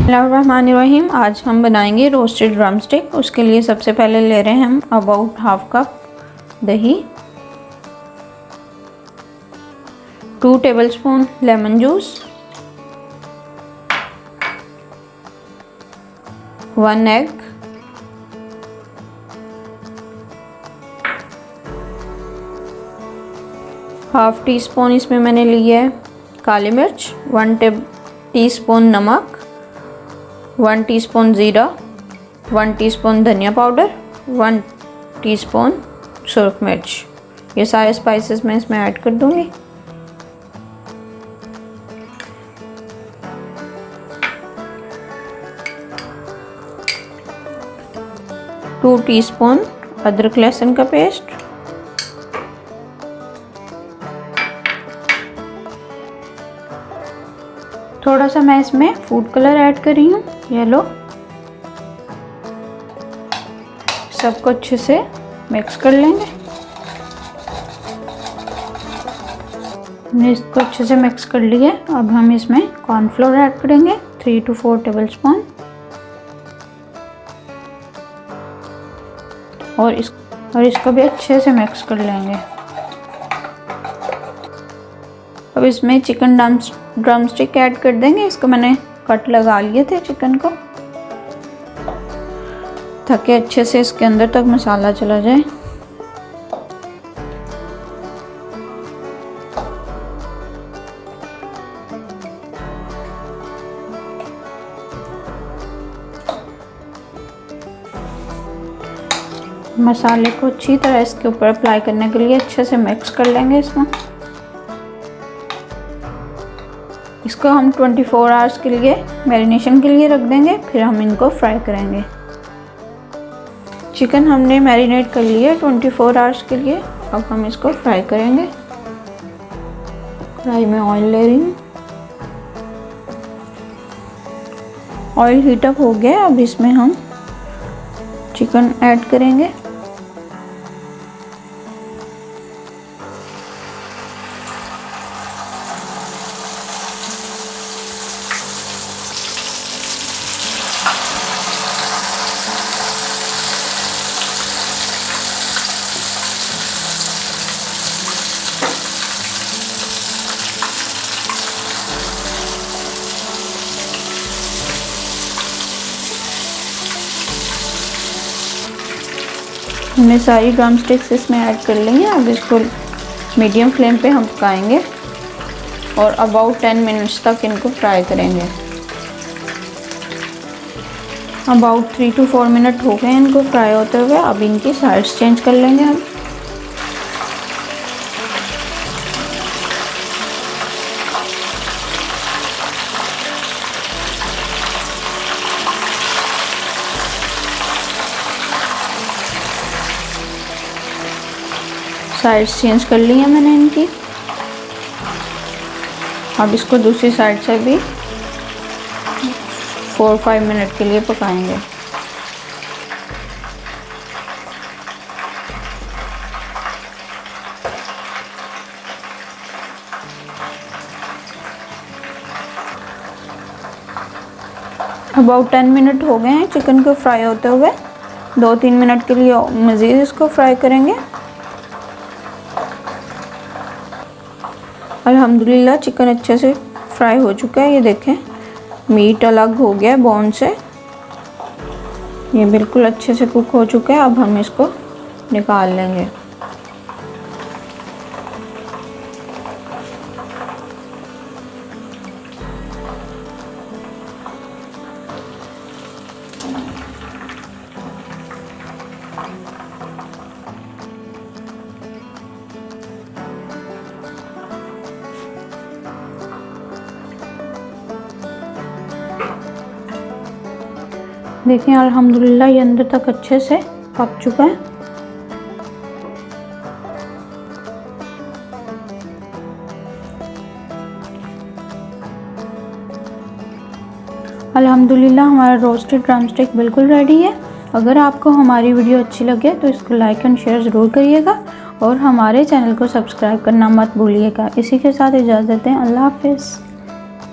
बिस्मिल्लाहिर्रहमानिर्रहीम। आज हम बनाएंगे रोस्टेड ड्रम स्टिक। उसके लिए सबसे पहले ले रहे हैं हम अबाउट हाफ कप दही, 2 tablespoon lemon juice, 1 egg, half tea spoon इसमें मैंने ली है काली मिर्च, 1 टीस्पून नमक, 1 टीस्पून ज़ीरा, 1 टीस्पून धनिया पाउडर, 1 टीस्पून सुरख मिर्च। ये सारे स्पाइसेस मैं इसमें ऐड कर दूंगी। टू टीस्पून अदरक लहसुन का पेस्ट, थोड़ा सा मैं इसमें फूड कलर ऐड कर रही हूँ, येलो। सबको अच्छे से मिक्स कर लेंगे। हमने इसको अच्छे से मिक्स कर लिया। अब हम इसमें कॉर्नफ्लोर ऐड करेंगे 3 to 4 टेबलस्पून और इसको भी अच्छे से मिक्स कर लेंगे। अब इसमें चिकन ड्रम स्टिक ऐड कर देंगे। इसको मैंने कट लगा लिए थे चिकन को, ताकि अच्छे से इसके अंदर तक मसाला चला जाए। मसाले को अच्छी तरह इसके ऊपर अप्लाई करने के लिए अच्छे से मिक्स कर लेंगे इसमें। इसको हम 24 आवर्स के लिए मैरिनेशन के लिए रख देंगे, फिर हम इनको फ्राई करेंगे। चिकन हमने मैरिनेट कर लिया 24 आवर्स के लिए। अब हम इसको फ्राई करेंगे। कढ़ाई में ऑयल ले रही हूँ। ऑयल हीटअप हो गया। अब इसमें हम चिकन ऐड करेंगे। हमने सारी ड्रम स्टिक्स इसमें ऐड कर ली हैं। अब इसको मीडियम फ्लेम पे हम पकाएंगे और अबाउट 10 मिनट्स तक इनको फ्राई करेंगे। अबाउट 3 to 4 मिनट हो गए इनको फ्राई होते हुए। अब इनकी साइड्स चेंज कर लेंगे हम। साइड्स चेंज कर ली है मैंने इनकी। अब इसको दूसरी साइड से भी 4-5 मिनट के लिए पकाएंगे। अबाउट 10 मिनट हो गए हैं चिकन को फ्राई होते हुए। 2-3 मिनट के लिए मज़ीद इसको फ्राई करेंगे। अल्हम्दुलिल्लाह चिकन अच्छे से फ्राई हो चुका है। ये देखें, मीट अलग हो गया है बोन से। ये बिल्कुल अच्छे से कुक हो चुका है। अब हम इसको निकाल लेंगे। देखिए अल्हम्दुलिल्लाह ये अंदर तक अच्छे से पक चुका है। अल्हम्दुलिल्लाह हमारा रोस्टेड ड्रम स्टिक बिल्कुल रेडी है। अगर आपको हमारी वीडियो अच्छी लगे तो इसको लाइक एंड शेयर ज़रूर करिएगा और हमारे चैनल को सब्सक्राइब करना मत भूलिएगा। इसी के साथ इजाज़त दें। अल्लाह हाफ़िज़।